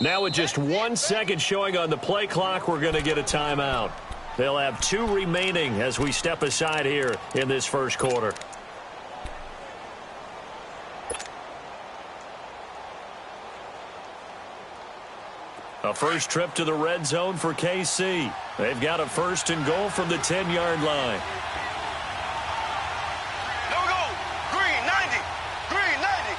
Now with just 1 second showing on the play clock, we're going to get a timeout. They'll have 2 remaining as we step aside here in this first quarter. A first trip to the red zone for KC. They've got a 1st and goal from the 10-yard line. No goal. Green, 90. Green, 90.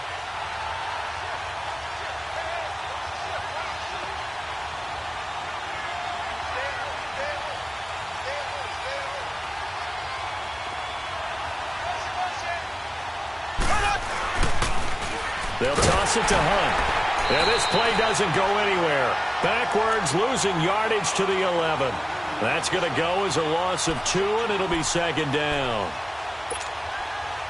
They'll toss it to Hunt. And this play doesn't go anywhere. Backwards, losing yardage to the 11. That's going to go as a loss of 2, and it'll be 2nd down.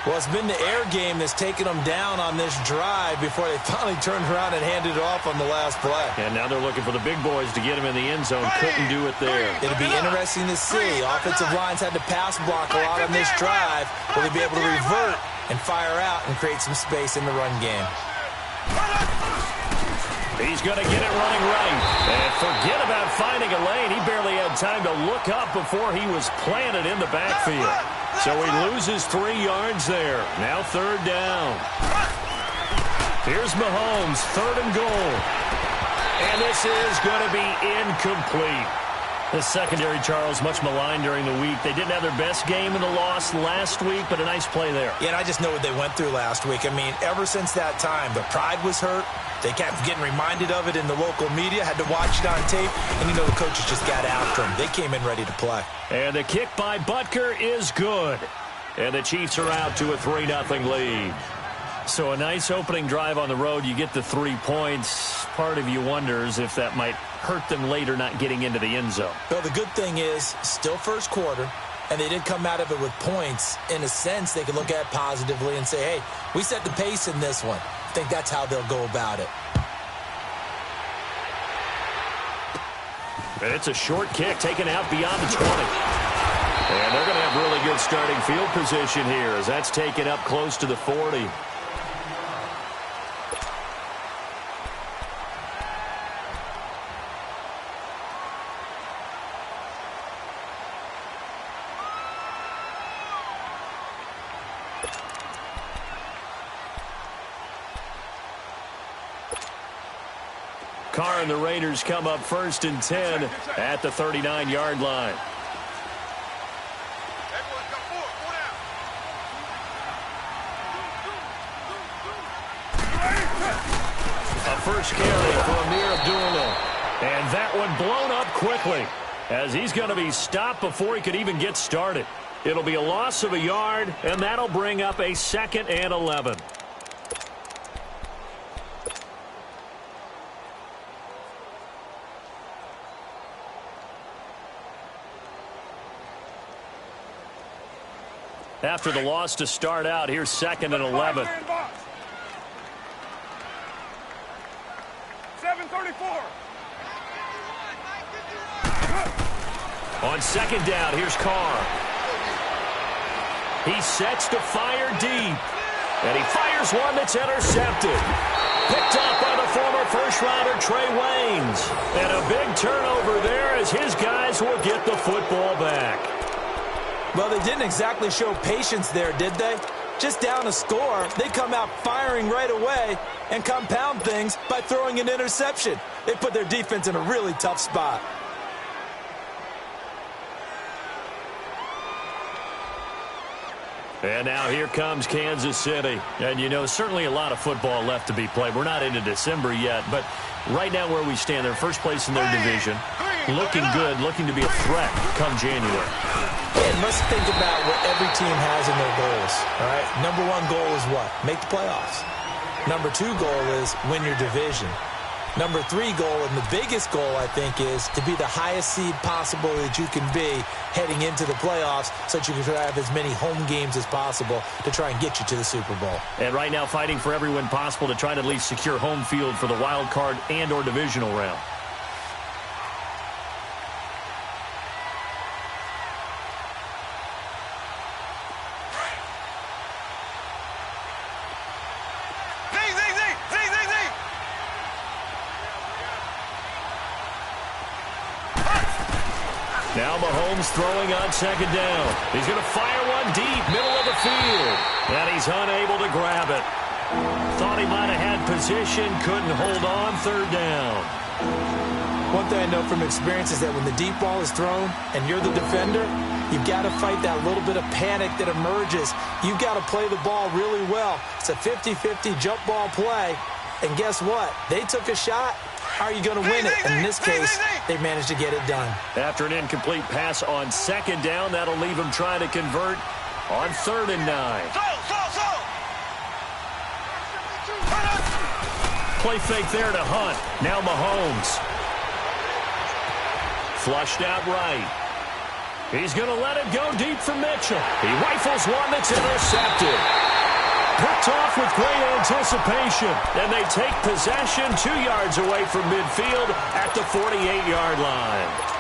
Well, it's been the air game that's taken them down on this drive before they finally turned around and handed it off on the last play. And now they're looking for the big boys to get him in the end zone. Couldn't do it there. It'll be interesting to see. Offensive lines had to pass block a lot on this drive. Will they be able to revert and fire out and create some space in the run game? He's going to get it running right. And forget about finding a lane. He barely had time to look up before he was planted in the backfield. So he loses 3 yards there. Now 3rd down. Here's Mahomes, 3rd and goal. And this is going to be incomplete. The secondary, Charles, much maligned during the week. They didn't have their best game in the loss last week, but a nice play there. Yeah, and I just know what they went through last week. I mean, ever since that time, their pride was hurt. They kept getting reminded of it in the local media, had to watch it on tape, and you know the coaches just got after them. They came in ready to play. And the kick by Butker is good. And the Chiefs are out to a 3-0 lead. So a nice opening drive on the road. You get the 3 points. Part of you wonders if that might hurt them later not getting into the end zone. Well, the good thing is, still first quarter, and they did come out of it with points. In a sense, they could look at it positively and say, hey, we set the pace in this one. I think that's how they'll go about it. And it's a short kick taken out beyond the 20. And they're going to have really good starting field position here as that's taken up close to the 40. Carr and the Raiders come up 1st and 10 at the 39-yard line. A first carry for Amir Abdullah. And that one blown up quickly as he's going to be stopped before he could even get started. It'll be a loss of a yard, and that'll bring up a 2nd and 11. After the loss to start out, here's 2nd and 11. 7:34. On 2nd down, here's Carr. He sets to fire deep. And he fires one that's intercepted. Picked up by the former first-rounder Trey Waynes. And a big turnover there as his guys will get the football back. Well, they didn't exactly show patience there, did they? Just down a score, they come out firing right away and compound things by throwing an interception. They put their defense in a really tough spot. And now here comes Kansas City. And, you know, certainly a lot of football left to be played. We're not into December yet, but right now where we stand, they're first place in their division. Looking good, looking to be a threat come January. And let's think about what every team has in their goals, all right? Number 1 goal is what? Make the playoffs. Number 2 goal is win your division. Number 3 goal, and the biggest goal, I think, is to be the highest seed possible that you can be heading into the playoffs so that you can have as many home games as possible to try and get you to the Super Bowl. And right now fighting for every win possible to try to at least secure home field for the wild card and or divisional round. Now Mahomes throwing on second down. He's going to fire one deep, middle of the field. And he's unable to grab it. Thought he might have had position, couldn't hold on, third down. One thing I know from experience is that when the deep ball is thrown and you're the defender, you've got to fight that little bit of panic that emerges. You've got to play the ball really well. It's a 50-50 jump ball play. And guess what? They took a shot. How are you going to win it? In this case, they managed to get it done. After an incomplete pass on second down, that'll leave him trying to convert on 3rd and 9. Play fake there to Hunt. Now Mahomes. Flushed out right. He's going to let it go deep for Mitchell. He rifles one that's intercepted. Picked off with great anticipation. And they take possession 2 yards away from midfield at the 48-yard line.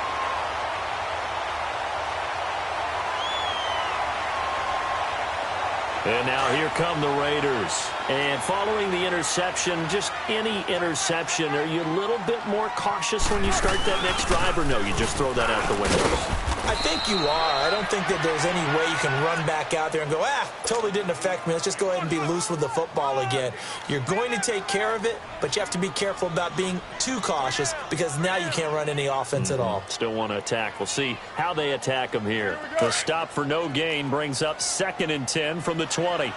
And now here come the Raiders. And following the interception, just any interception, are you a little bit more cautious when you start that next drive, or no, you just throw that out the window? I think you are. I don't think that there's any way you can run back out there and go, totally didn't affect me. Let's just go ahead and be loose with the football again. You're going to take care of it, but you have to be careful about being too cautious because now you can't run any offense at all. Still want to attack. We'll see how they attack them here. The stop for no gain brings up 2nd and 10 from the 20.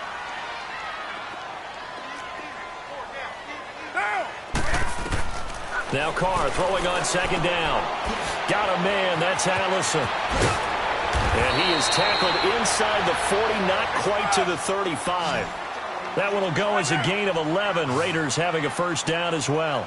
Now Carr throwing on second down. Got a man, that's Allison. And he is tackled inside the 40, not quite to the 35. That one will go as a gain of 11. Raiders having a first down as well.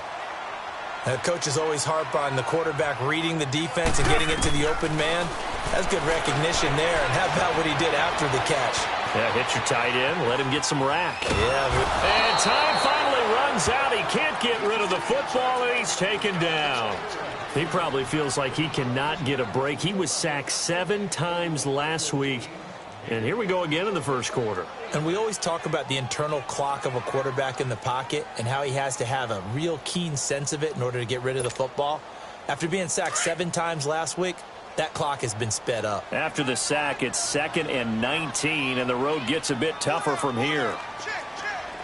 Coaches always harp on the quarterback reading the defense and getting it to the open man. That's good recognition there. And how about what he did after the catch? Yeah, hit your tight end, let him get some rack. Yeah. And time finally runs out. He can't get rid of the football, and he's taken down. He probably feels like he cannot get a break. He was sacked 7 times last week. And here we go again in the first quarter. And we always talk about the internal clock of a quarterback in the pocket and how he has to have a real keen sense of it in order to get rid of the football. After being sacked 7 times last week, that clock has been sped up. After the sack, it's 2nd and 19, and the road gets a bit tougher from here.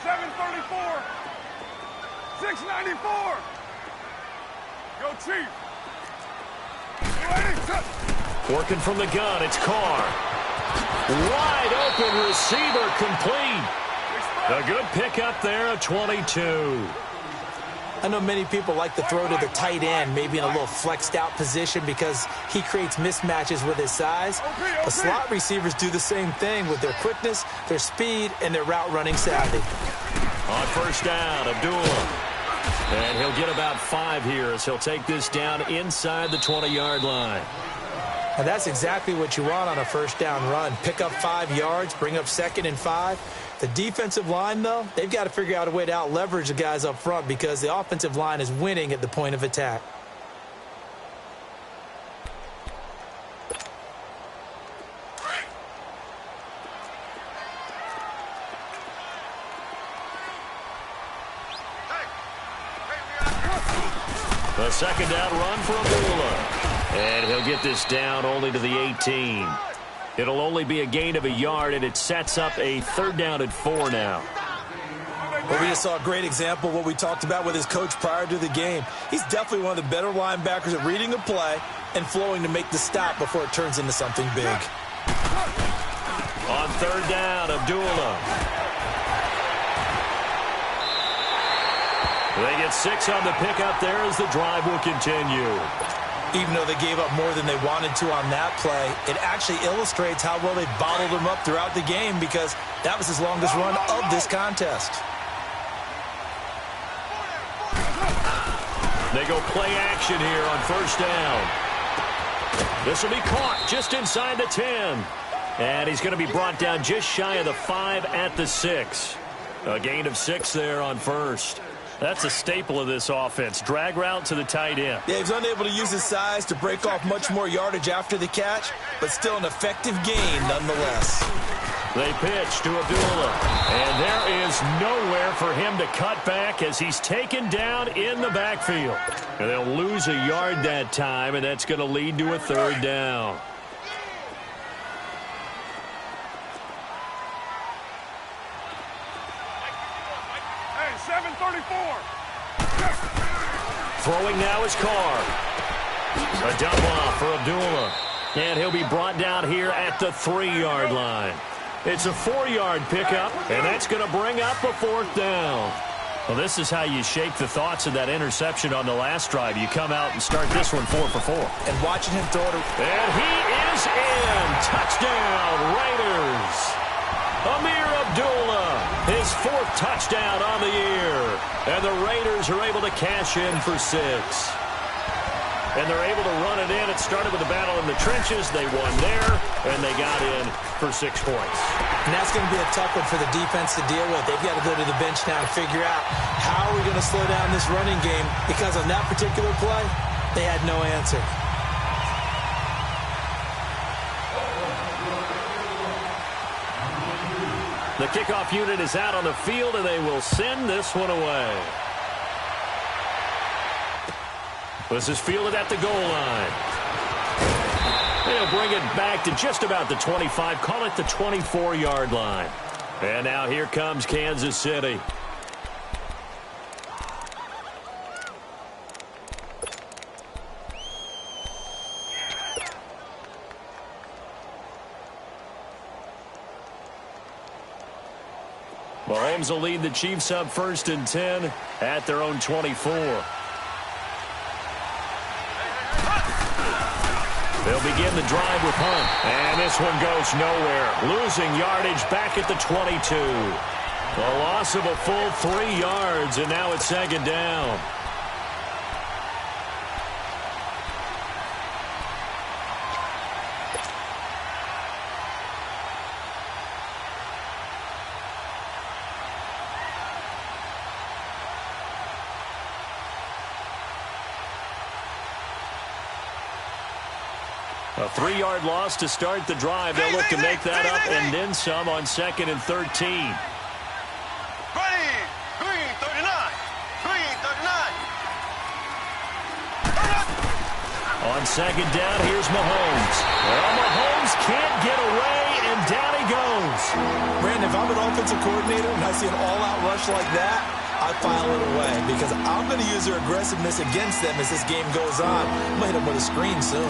734. 694. Go Chief. Working from the gun, it's Carr. Wide open receiver complete. A good pickup there at 22. I know many people like to throw to the tight end, maybe in a little flexed out position because he creates mismatches with his size. But slot receivers do the same thing with their quickness, their speed, and their route running savvy. On first down, Abdullah. And he'll get about 5 here as he'll take this down inside the 20-yard line. And that's exactly what you want on a first down run. Pick up 5 yards, bring up 2nd and 5. The defensive line, though, they've got to figure out a way to out-leverage the guys up front because the offensive line is winning at the point of attack. The second down run for Abdullah. And he'll get this down only to the 18. It'll only be a gain of 1 yard, and it sets up a 3rd down at 4 now. Well, we just saw a great example of what we talked about with his coach prior to the game. He's definitely one of the better linebackers at reading a play and flowing to make the stop before it turns into something big. On 3rd down, Abdullah. They get 6 on the pickup there as the drive will continue. Even though they gave up more than they wanted to on that play, it actually illustrates how well they bottled him up throughout the game because that was his longest run of this contest. They go play action here on first down. This will be caught just inside the 10. And he's going to be brought down just shy of the 5 at the 6. A gain of 6 there on first. That's a staple of this offense. Drag route to the tight end. Yeah, he's unable to use his size to break off much more yardage after the catch, but still an effective gain nonetheless. They pitch to Abdullah. And there is nowhere for him to cut back as he's taken down in the backfield. And they'll lose a yard that time, and that's going to lead to a third down. Hey, 734. Throwing now is Carr. A dump off for Abdullah. And he'll be brought down here at the 3-yard line. It's a 4-yard pickup, and that's going to bring up a fourth down. Well, this is how you shake the thoughts of that interception on the last drive. You come out and start this one 4 for 4. And watching him throw it. And he is in. Touchdown, Raiders. Amir Abdullah, his 4th touchdown on the year. And the Raiders are able to cash in for 6. And they're able to run it in. It started with a battle in the trenches. They won there, and they got in for 6 points. And that's going to be a tough one for the defense to deal with. They've got to go to the bench now and figure out how are we going to slow down this running game, because on that particular play, they had no answer. The kickoff unit is out on the field, and they will send this one away. This is fielded at the goal line. They'll bring it back to just about the 25, call it the 24-yard line. And now here comes Kansas City. Mahomes will lead the Chiefs up 1st and 10 at their own 24. They'll begin the drive with Hunt. And this one goes nowhere. Losing yardage back at the 22. A loss of a full 3 yards, and now it's 2nd down. A 3-yard loss to start the drive. They'll look to make that up and then some on 2nd and 13. Ready. Green 39. Green 39. On 2nd down, here's Mahomes. Well, Mahomes can't get away, and down he goes. Brandon, if I'm an offensive coordinator and I see an all-out rush like that, I file it away, because I'm going to use their aggressiveness against them as this game goes on. I'm going to hit them with a screen soon.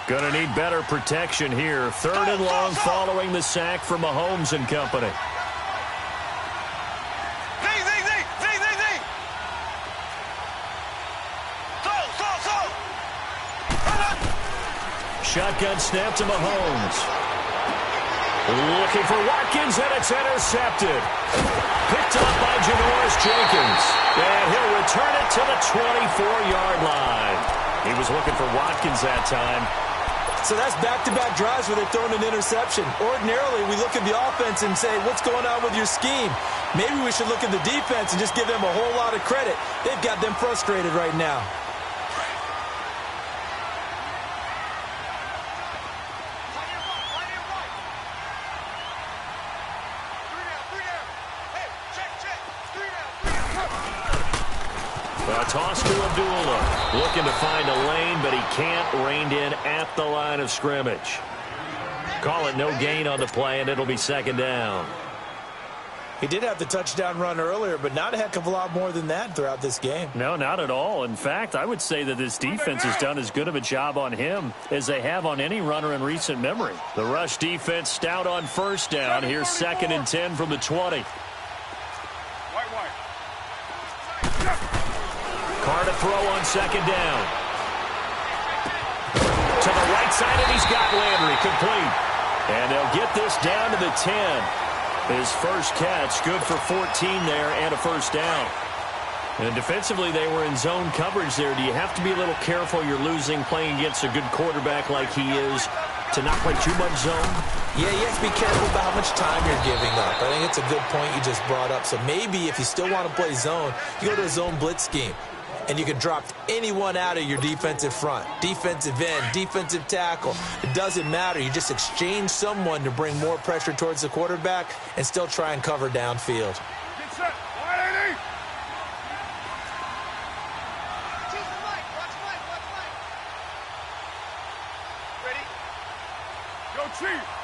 Going to need better protection here. 3rd and long following the sack from Mahomes and company. Shotgun snap to Mahomes. Looking for Watkins, and it's intercepted. Picked up by Janoris Jenkins. And he'll return it to the 24-yard line. He was looking for Watkins that time. So that's back-to-back drives where they're throwing an interception. Ordinarily, we look at the offense and say, what's going on with your scheme? Maybe we should look at the defense and just give them a whole lot of credit. They've got them frustrated right now. A toss to Abdullah. Looking to find a lane, but he can't. Reined in at the line of scrimmage. Call it no gain on the play, and it'll be 2nd down. He did have the touchdown run earlier, but not a heck of a lot more than that throughout this game. No, not at all. In fact, I would say that this defense has done as good of a job on him as they have on any runner in recent memory. The rush defense stout on 1st down. Here's 2nd and 10 from the 20. Carr to throw on 2nd down. To the right side, and he's got Landry complete. And they'll get this down to the 10. His first catch, good for 14 there and a 1st down. And defensively, they were in zone coverage there. Do you have to be a little careful? You're losing playing against a good quarterback like he is to not play too much zone? Yeah, you have to be careful about how much time you're giving up. I think it's a good point you just brought up. So maybe if you still want to play zone, you go to a zone blitz scheme. and you can drop anyone out of your defensive front. Defensive end, defensive tackle. It doesn't matter. You just exchange someone to bring more pressure towards the quarterback and still try and cover downfield. Get set. 180. Ready? Go, Chief.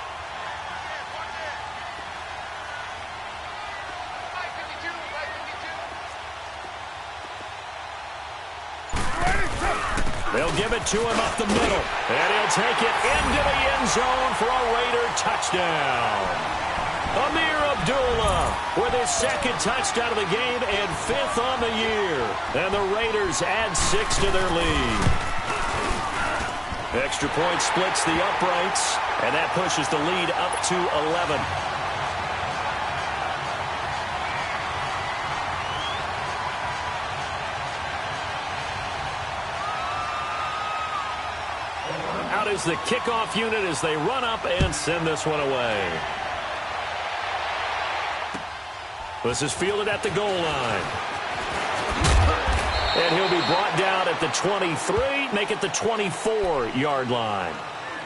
They'll give it to him up the middle, and he'll take it into the end zone for a Raider touchdown. Amir Abdullah with his second touchdown of the game and 5th on the year. And the Raiders add 6 to their lead. Extra point splits the uprights, and that pushes the lead up to 11. Out is the kickoff unit as they run up and send this one away. This is fielded at the goal line. And he'll be brought down at the 23, make it the 24-yard line.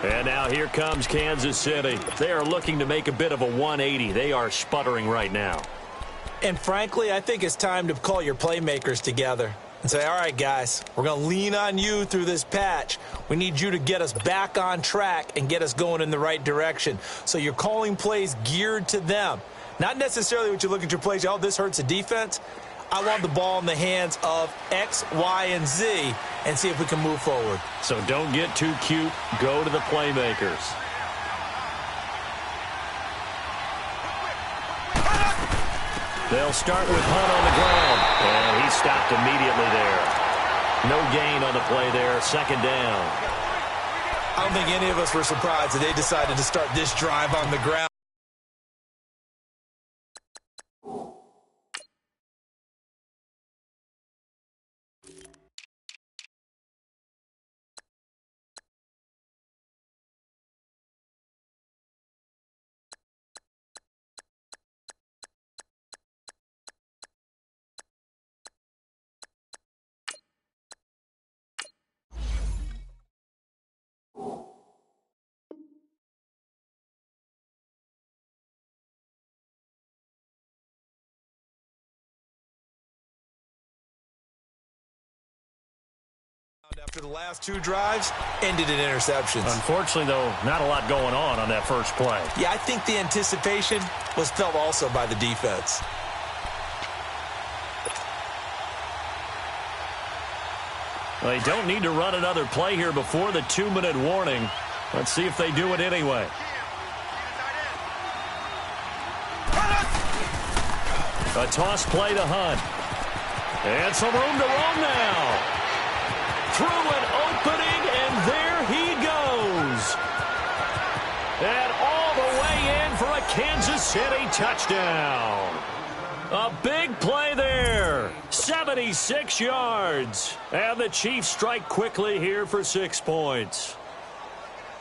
And now here comes Kansas City. They are looking to make a bit of a 180. They are sputtering right now. And frankly, I think it's time to call your playmakers together and say, all right, guys, we're going to lean on you through this patch. We need you to get us back on track and get us going in the right direction. So you're calling plays geared to them. Not necessarily what you look at your plays, oh, this hurts the defense. I want the ball in the hands of X, Y, and Z and see if we can move forward. So don't get too cute. Go to the playmakers. They'll start with Hunt on the ground, and he stopped immediately there. No gain on the play there, second down. I don't think any of us were surprised that they decided to start this drive on the ground. After the last 2 drives, ended in interceptions. Unfortunately, though, not a lot going on that first play. Yeah, I think the anticipation was felt also by the defense. They don't need to run another play here before the 2-minute warning. Let's see if they do it anyway. A toss play to Hunt. And some room to roam now. Through an opening, and there he goes. And all the way in for a Kansas City touchdown. A big play there. 76 yards. And the Chiefs strike quickly here for 6 points.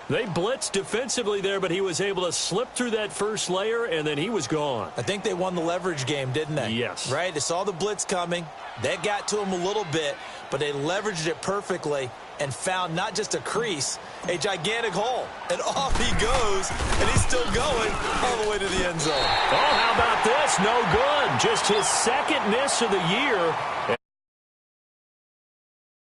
They blitzed defensively there, but he was able to slip through that first layer, and then he was gone. I think they won the leverage game, didn't they? Yes. Right? They saw the blitz coming. That got to him a little bit, but they leveraged it perfectly and found not just a crease, a gigantic hole. And off he goes, and he's still going all the way to the end zone. Oh, how about this? No good. Just his second miss of the year.